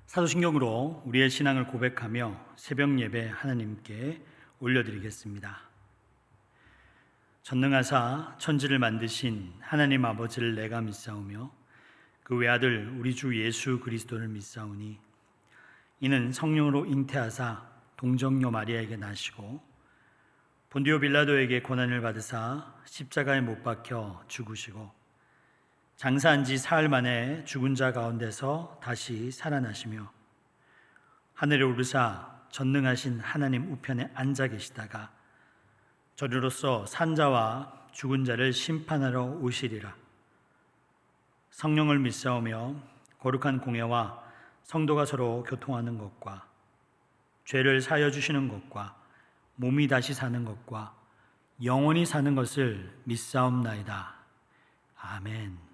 사도신경으로 우리의 신앙을 고백하며 새벽 예배 하나님께 올려드리겠습니다. 전능하사 천지를 만드신 하나님 아버지를 내가 믿사오며 그 외아들 우리 주 예수 그리스도를 믿사오니 이는 성령으로 잉태하사 동정녀 마리아에게 나시고 본디오 빌라도에게 고난을 받으사 십자가에 못 박혀 죽으시고 장사한 지 사흘 만에 죽은 자 가운데서 다시 살아나시며 하늘에 오르사 전능하신 하나님 우편에 앉아 계시다가 저리로서 산자와 죽은 자를 심판하러 오시리라. 성령을 믿사오며 거룩한 공예와 성도가 서로 교통하는 것과 죄를 사하여 주시는 것과 몸이 다시 사는 것과 영원히 사는 것을 믿사옵나이다. 아멘.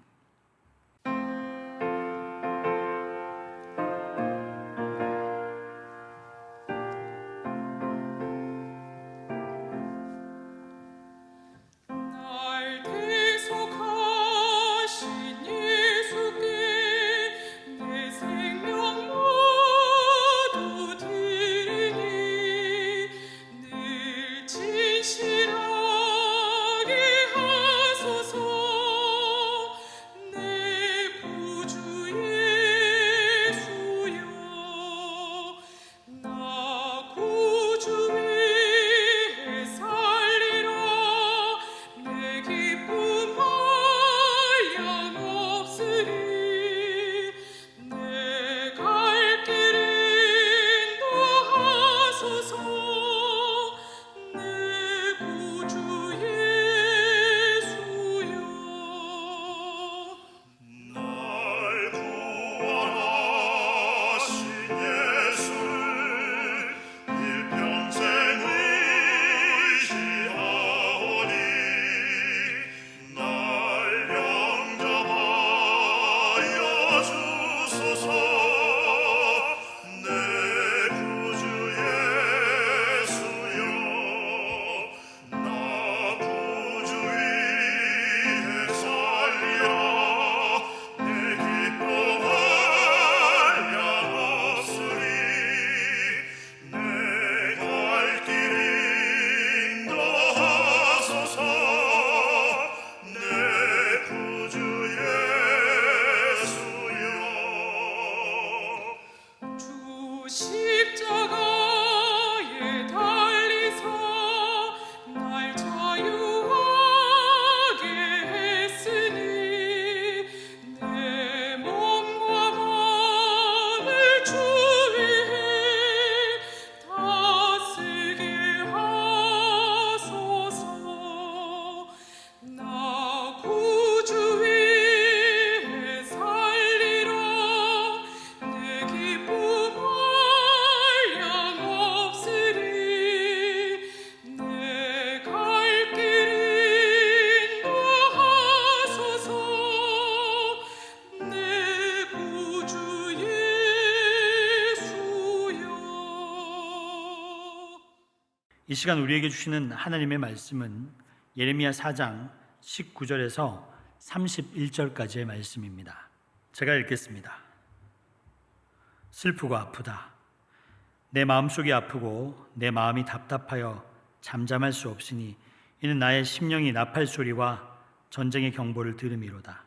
이 시간 우리에게 주시는 하나님의 말씀은 예레미야 4장 19절에서 31절까지의 말씀입니다. 제가 읽겠습니다. 슬프고 아프다. 내 마음속이 아프고 내 마음이 답답하여 잠잠할 수 없으니 이는 나의 심령이 나팔 소리와 전쟁의 경보를 들음이로다.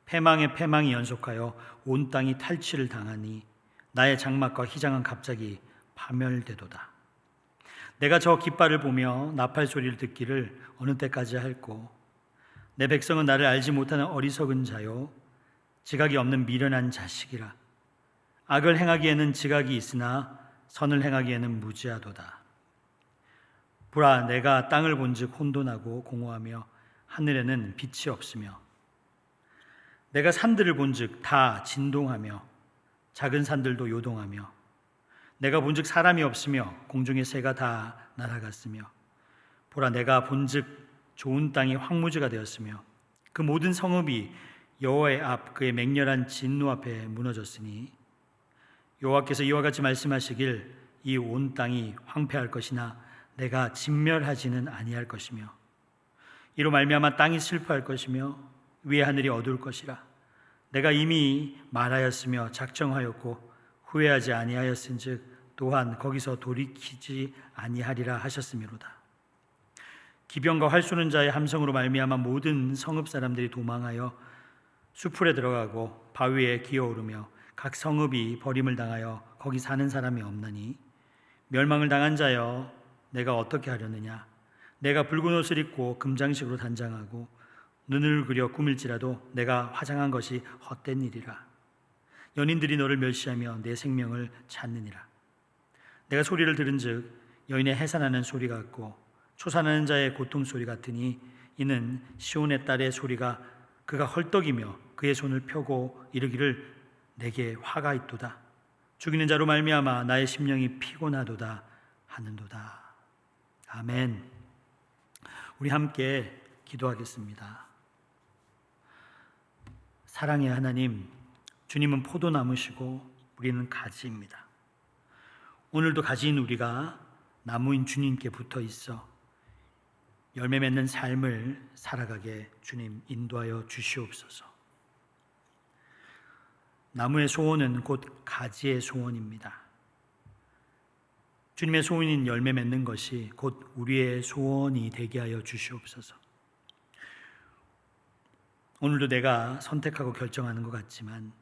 패망에 패망이 연속하여 온 땅이 탈취를 당하니 나의 장막과 휘장은 갑자기 파멸되도다. 내가 저 깃발을 보며 나팔 소리를 듣기를 어느 때까지 할꼬. 내 백성은 나를 알지 못하는 어리석은 자요 지각이 없는 미련한 자식이라. 악을 행하기에는 지각이 있으나 선을 행하기에는 무지하도다. 보라, 내가 땅을 본즉 혼돈하고 공허하며 하늘에는 빛이 없으며 내가 산들을 본즉 다 진동하며 작은 산들도 요동하며 내가 본즉 사람이 없으며 공중의 새가 다 날아갔으며 보라, 내가 본즉 좋은 땅이 황무지가 되었으며 그 모든 성읍이 여호와의 앞 그의 맹렬한 진노 앞에 무너졌으니 여호와께서 이와 같이 말씀하시길 이 온 땅이 황폐할 것이나 내가 진멸하지는 아니할 것이며 이로 말미암아 땅이 슬퍼할 것이며 위의 하늘이 어두울 것이라. 내가 이미 말하였으며 작정하였고 후회하지 아니하였은즉 또한 거기서 돌이키지 아니하리라 하셨음이로다. 기병과 활 쏘는 자의 함성으로 말미암아 모든 성읍 사람들이 도망하여 수풀에 들어가고 바위에 기어오르며 각 성읍이 버림을 당하여 거기 사는 사람이 없나니 멸망을 당한 자여 내가 어떻게 하려느냐. 내가 붉은 옷을 입고 금장식으로 단장하고 눈을 그려 꾸밀지라도 내가 화장한 것이 헛된 일이라. 연인들이 너를 멸시하며 내 생명을 찾느니라. 내가 소리를 들은즉 여인의 해산하는 소리 같고 초산하는 자의 고통 소리 같으니 이는 시온의 딸의 소리가 그가 헐떡이며 그의 손을 펴고 이르기를 내게 화가 있도다. 죽이는 자로 말미암아 나의 심령이 피곤하도다 하는도다. 아멘. 우리 함께 기도하겠습니다. 사랑의 하나님, 주님은 포도나무시고 우리는 가지입니다. 오늘도 가지인 우리가 나무인 주님께 붙어 있어 열매 맺는 삶을 살아가게 주님 인도하여 주시옵소서. 나무의 소원은 곧 가지의 소원입니다. 주님의 소원인 열매 맺는 것이 곧 우리의 소원이 되게 하여 주시옵소서. 오늘도 내가 선택하고 결정하는 것 같지만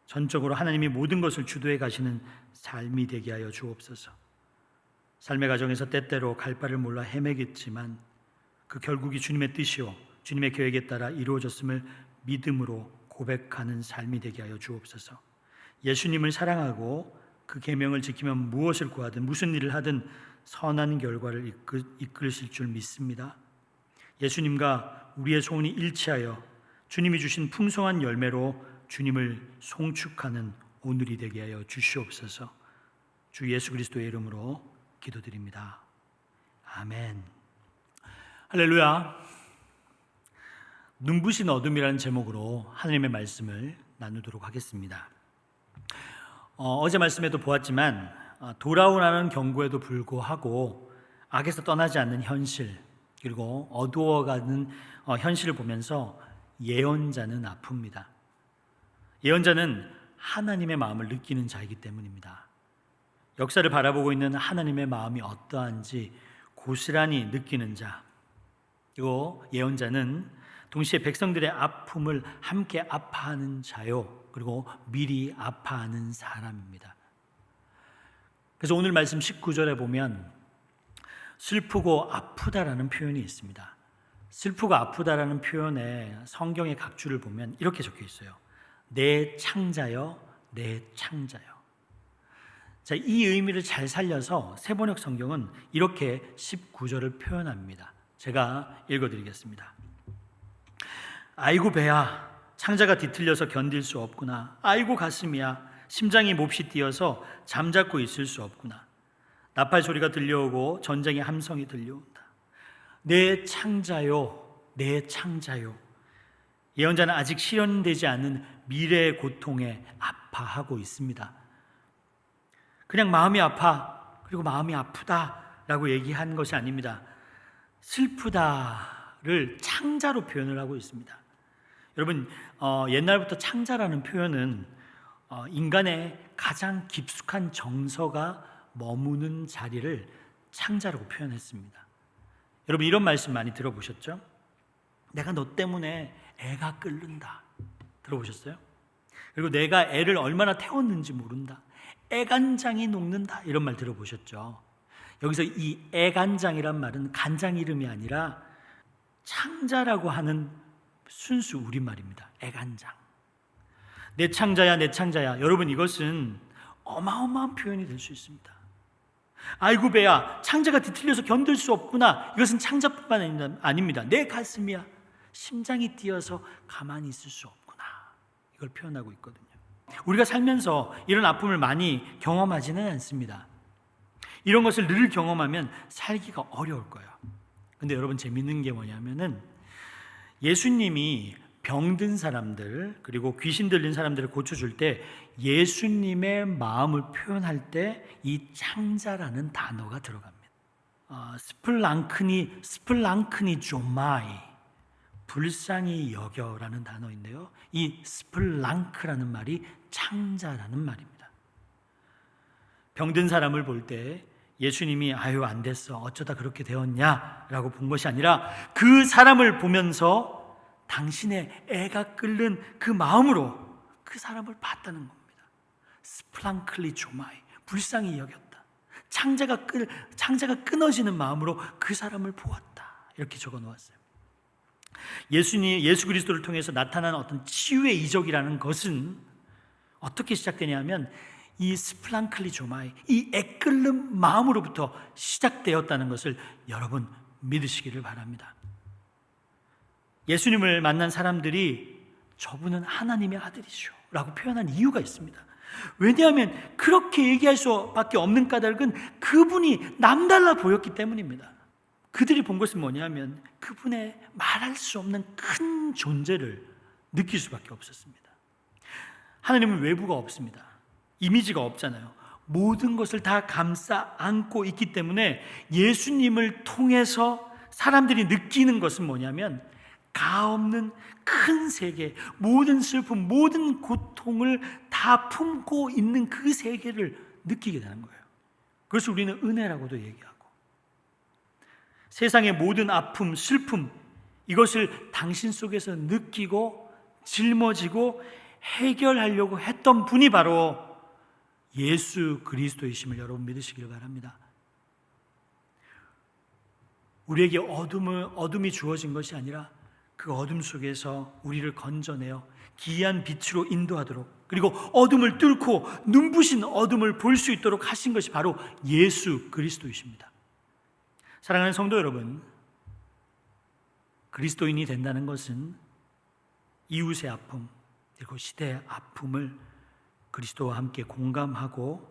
전적으로 하나님이 모든 것을 주도해 가시는 삶이 되게 하여 주옵소서. 삶의 과정에서 때때로 갈 바를 몰라 헤매겠지만 그 결국이 주님의 뜻이요 주님의 계획에 따라 이루어졌음을 믿음으로 고백하는 삶이 되게 하여 주옵소서. 예수님을 사랑하고 그 계명을 지키면 무엇을 구하든 무슨 일을 하든 선한 결과를 이끌으실 줄 믿습니다. 예수님과 우리의 소원이 일치하여 주님이 주신 풍성한 열매로 주님을 송축하는 오늘이 되게 하여 주시옵소서. 주 예수 그리스도의 이름으로 기도드립니다. 아멘. 할렐루야. 눈부신 어둠이라는 제목으로 하나님의 말씀을 나누도록 하겠습니다. 어제 말씀에도 보았지만 돌아오라는 경고에도 불구하고 악에서 떠나지 않는 현실 그리고 어두워가는 현실을 보면서 예언자는 아픕니다. 예언자는 하나님의 마음을 느끼는 자이기 때문입니다. 역사를 바라보고 있는 하나님의 마음이 어떠한지 고스란히 느끼는 자, 그리고 예언자는 동시에 백성들의 아픔을 함께 아파하는 자요, 그리고 미리 아파하는 사람입니다. 그래서 오늘 말씀 19절에 보면 슬프고 아프다라는 표현이 있습니다. 슬프고 아프다라는 표현에 성경의 각주를 보면 이렇게 적혀 있어요. 내 창자여, 내 창자여. 자, 이 의미를 잘 살려서 세번역 성경은 이렇게 19절을 표현합니다. 제가 읽어드리겠습니다. 아이고 배야, 창자가 뒤틀려서 견딜 수 없구나. 아이고 가슴이야, 심장이 몹시 뛰어서 잠잡고 있을 수 없구나. 나팔 소리가 들려오고 전쟁의 함성이 들려온다. 내 창자요, 내 창자요. 예언자는 아직 실현되지 않은 미래의 고통에 아파하고 있습니다. 그냥 마음이 아파, 그리고 마음이 아프다라고 얘기한 것이 아닙니다. 슬프다를 창자로 표현을 하고 있습니다. 여러분, 옛날부터 창자라는 표현은 인간의 가장 깊숙한 정서가 머무는 자리를 창자라고 표현했습니다. 여러분, 이런 말씀 많이 들어보셨죠? 내가 너 때문에 애가 끓는다. 들어보셨어요? 그리고 내가 애를 얼마나 태웠는지 모른다. 애간장이 녹는다. 이런 말 들어보셨죠? 여기서 이 애간장이란 말은 간장 이름이 아니라 창자라고 하는 순수 우리말입니다. 애간장. 내 창자야, 내 창자야. 여러분, 이것은 어마어마한 표현이 될 수 있습니다. 아이고 배야, 창자가 뒤틀려서 견딜 수 없구나. 이것은 창자뿐만 아닙니다. 내 가슴이야, 심장이 뛰어서 가만히 있을 수 없구나. 이걸 표현하고 있거든요. 우리가 살면서 이런 아픔을 많이 경험하지는 않습니다. 이런 것을 늘 경험하면 살기가 어려울 거예요. 근데 여러분, 재밌는 게 뭐냐면은 예수님이 병든 사람들 그리고 귀신 들린 사람들을 고쳐줄 때 예수님의 마음을 표현할 때 이 창자라는 단어가 들어갑니다. 스플랑크니 조마이, 불쌍히 여겨라는 단어인데요, 이 스플랑크라는 말이 창자라는 말입니다. 병든 사람을 볼 때 예수님이 아유 안 됐어 어쩌다 그렇게 되었냐라고 본 것이 아니라 그 사람을 보면서 당신의 애가 끓는 그 마음으로 그 사람을 봤다는 겁니다. 스플랑클리 조마이, 불쌍히 여겼다. 창자가 끊어지는 마음으로 그 사람을 보았다. 이렇게 적어 놓았어요. 예수 그리스도를 통해서 나타난 어떤 치유의 이적이라는 것은 어떻게 시작되냐면 이 스플랑클리 조마이, 이 애끓는 마음으로부터 시작되었다는 것을 여러분 믿으시기를 바랍니다. 예수님을 만난 사람들이 저분은 하나님의 아들이시오 라고 표현한 이유가 있습니다. 왜냐하면 그렇게 얘기할 수밖에 없는 까닭은 그분이 남달라 보였기 때문입니다. 그들이 본 것은 뭐냐면 그분의 말할 수 없는 큰 존재를 느낄 수밖에 없었습니다. 하나님은 외부가 없습니다. 이미지가 없잖아요. 모든 것을 다 감싸 안고 있기 때문에 예수님을 통해서 사람들이 느끼는 것은 뭐냐면 가없는 큰 세계, 모든 슬픔, 모든 고통을 다 품고 있는 그 세계를 느끼게 되는 거예요. 그래서 우리는 은혜라고도 얘기하고, 세상의 모든 아픔, 슬픔, 이것을 당신 속에서 느끼고 짊어지고 해결하려고 했던 분이 바로 예수 그리스도이심을 여러분 믿으시길 바랍니다. 우리에게 어둠이 주어진 것이 아니라 그 어둠 속에서 우리를 건져내어 기이한 빛으로 인도하도록, 그리고 어둠을 뚫고 눈부신 어둠을 볼 수 있도록 하신 것이 바로 예수 그리스도이십니다. 사랑하는 성도 여러분, 그리스도인이 된다는 것은 이웃의 아픔, 그리고 시대의 아픔을 그리스도와 함께 공감하고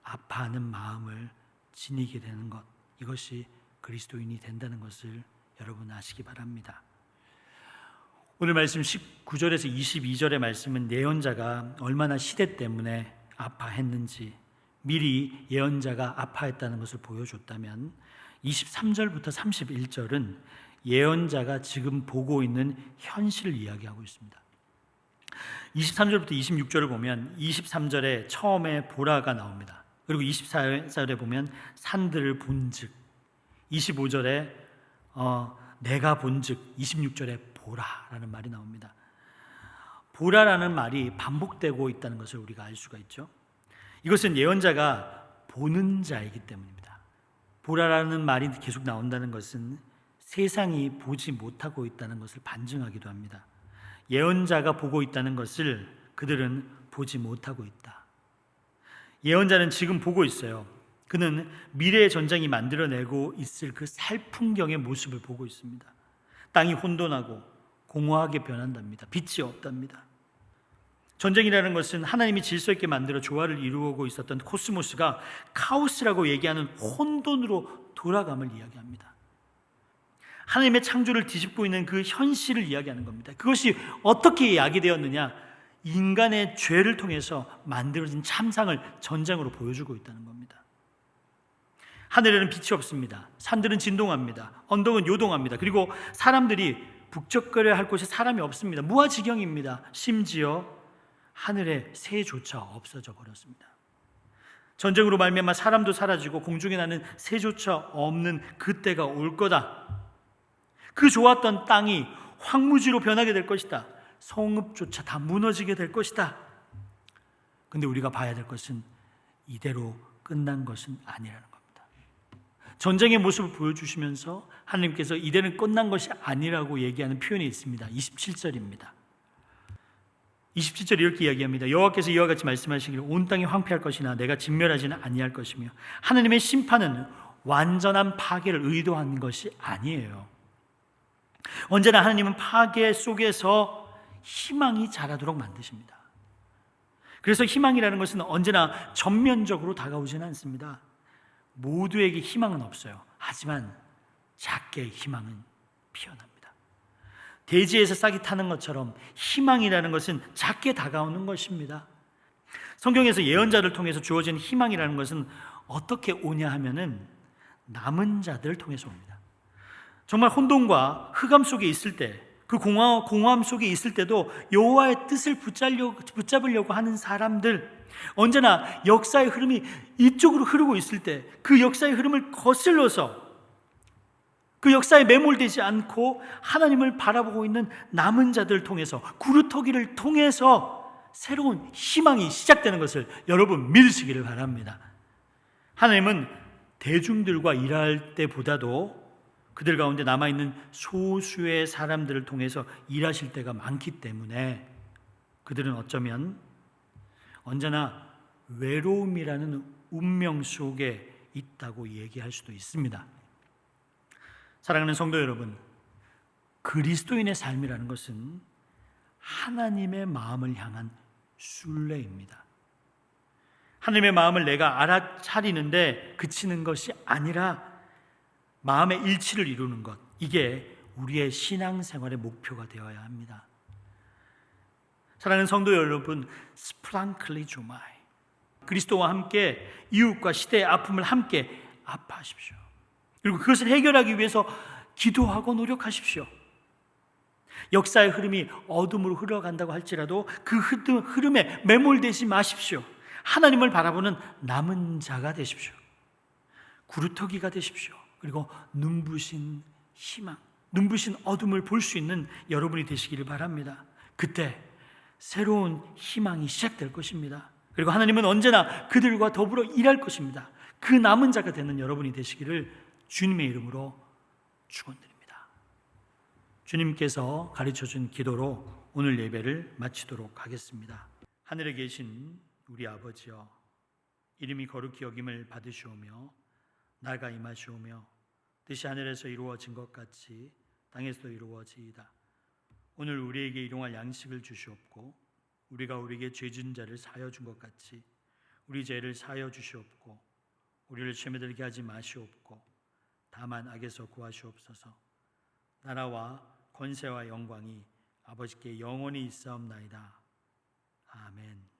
아파하는 마음을 지니게 되는 것, 이것이 그리스도인이 된다는 것을 여러분 아시기 바랍니다. 오늘 말씀 19절에서 22절의 말씀은 예언자가 얼마나 시대 때문에 아파했는지 미리 예언자가 아파했다는 것을 보여줬다면, 23절부터 31절은 예언자가 지금 보고 있는 현실을 이야기하고 있습니다. 23절부터 26절을 보면 23절에 처음에 보라가 나옵니다. 그리고 24절에 보면 산들을 본즉, 25절에 내가 본즉, 26절에 보라라는 말이 나옵니다. 보라라는 말이 반복되고 있다는 것을 우리가 알 수가 있죠. 이것은 예언자가 보는 자이기 때문입니다. 보라라는 말이 계속 나온다는 것은 세상이 보지 못하고 있다는 것을 반증하기도 합니다. 예언자가 보고 있다는 것을 그들은 보지 못하고 있다. 예언자는 지금 보고 있어요. 그는 미래의 전쟁이 만들어내고 있을 그 살풍경의 모습을 보고 있습니다. 땅이 혼돈하고 공허하게 변한답니다. 빛이 없답니다. 전쟁이라는 것은 하나님이 질서 있게 만들어 조화를 이루고 있었던 코스모스가 카오스라고 얘기하는 혼돈으로 돌아감을 이야기합니다. 하나님의 창조를 뒤집고 있는 그 현실을 이야기하는 겁니다. 그것이 어떻게 야기되었느냐? 인간의 죄를 통해서 만들어진 참상을 전쟁으로 보여주고 있다는 겁니다. 하늘에는 빛이 없습니다. 산들은 진동합니다. 언덕은 요동합니다. 그리고 사람들이 북적거려야 할 곳에 사람이 없습니다. 무아지경입니다. 심지어 하늘에 새조차 없어져 버렸습니다. 전쟁으로 말미암아 사람도 사라지고 공중에 나는 새조차 없는 그때가 올 거다. 그 좋았던 땅이 황무지로 변하게 될 것이다. 성읍조차 다 무너지게 될 것이다. 근데 우리가 봐야 될 것은 이대로 끝난 것은 아니라는 겁니다. 전쟁의 모습을 보여주시면서 하나님께서 이대는 끝난 것이 아니라고 얘기하는 표현이 있습니다. 27절입니다. 27절 이렇게 이야기합니다. 여호와께서 이와 같이 말씀하시기를 온 땅이 황폐할 것이나 내가 진멸하지는 아니할 것이며, 하나님의 심판은 완전한 파괴를 의도한 것이 아니에요. 언제나 하나님은 파괴 속에서 희망이 자라도록 만드십니다. 그래서 희망이라는 것은 언제나 전면적으로 다가오지는 않습니다. 모두에게 희망은 없어요. 하지만 작게 희망은 피어납니다. 대지에서 싹이 타는 것처럼 희망이라는 것은 작게 다가오는 것입니다. 성경에서 예언자를 통해서 주어진 희망이라는 것은 어떻게 오냐 하면은 남은 자들을 통해서 옵니다. 정말 혼돈과 흑암 속에 있을 때 그 공허함 속에 있을 때도 여호와의 뜻을 붙잡으려고 하는 사람들, 언제나 역사의 흐름이 이쪽으로 흐르고 있을 때 그 역사의 흐름을 거슬러서 그 역사에 매몰되지 않고 하나님을 바라보고 있는 남은 자들을 통해서, 구루터기를 통해서 새로운 희망이 시작되는 것을 여러분 믿으시기를 바랍니다. 하나님은 대중들과 일할 때보다도 그들 가운데 남아있는 소수의 사람들을 통해서 일하실 때가 많기 때문에 그들은 어쩌면 언제나 외로움이라는 운명 속에 있다고 얘기할 수도 있습니다. 사랑하는 성도 여러분, 그리스도인의 삶이라는 것은 하나님의 마음을 향한 순례입니다. 하나님의 마음을 내가 알아차리는데 그치는 것이 아니라 마음의 일치를 이루는 것, 이게 우리의 신앙생활의 목표가 되어야 합니다. 사랑하는 성도 여러분, 스프랑클리 주마이, 그리스도와 함께 이웃과 시대의 아픔을 함께 아파하십시오. 그리고 그것을 해결하기 위해서 기도하고 노력하십시오. 역사의 흐름이 어둠으로 흘러간다고 할지라도 그 흐름에 매몰되지 마십시오. 하나님을 바라보는 남은 자가 되십시오. 구루터기가 되십시오. 그리고 눈부신 희망, 눈부신 어둠을 볼 수 있는 여러분이 되시기를 바랍니다. 그때 새로운 희망이 시작될 것입니다. 그리고 하나님은 언제나 그들과 더불어 일할 것입니다. 그 남은 자가 되는 여러분이 되시기를 주님의 이름으로 축원드립니다. 주님께서 가르쳐준 기도로 오늘 예배를 마치도록 하겠습니다. 하늘에 계신 우리 아버지여, 이름이 거룩히 여김을 받으시오며 나가 임하시오며 뜻이 하늘에서 이루어진 것 같이 땅에서도 이루어지이다. 오늘 우리에게 일용할 양식을 주시옵고 우리가 우리에게 죄진 자를 사하여 준 것 같이 우리 죄를 사하여 주시옵고 우리를 시험에 들게 하지 마시옵고 다만 악에서 구하시옵소서. 나라와 권세와 영광이 아버지께 영원히 있사옵나이다. 아멘.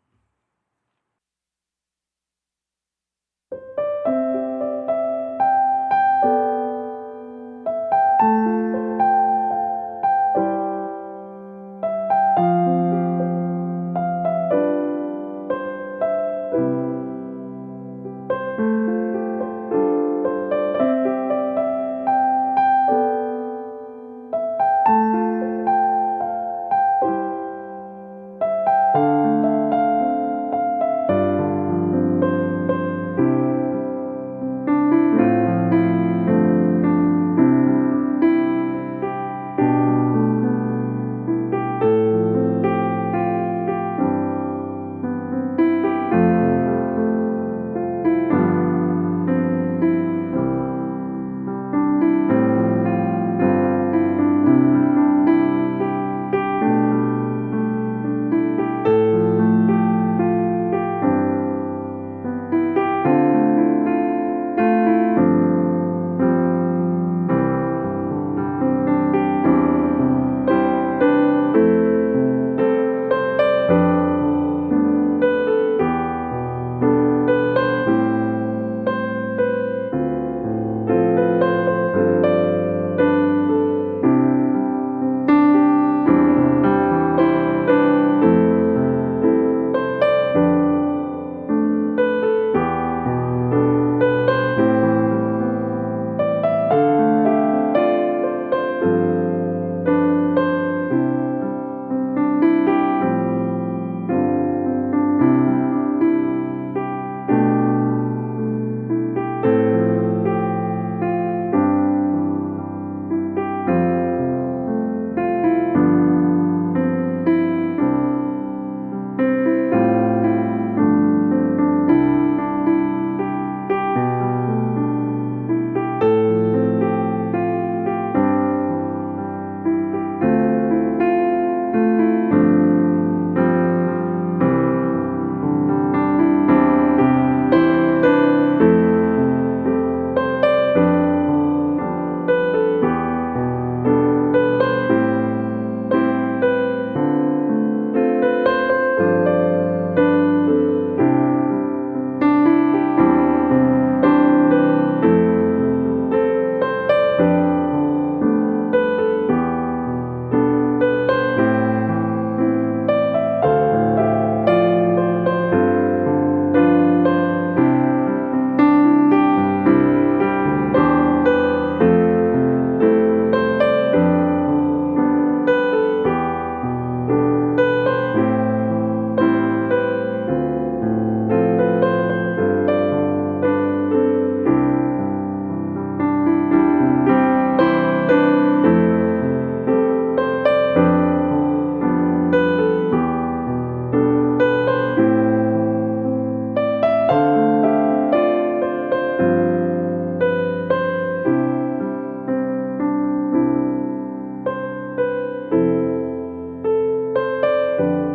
아멘.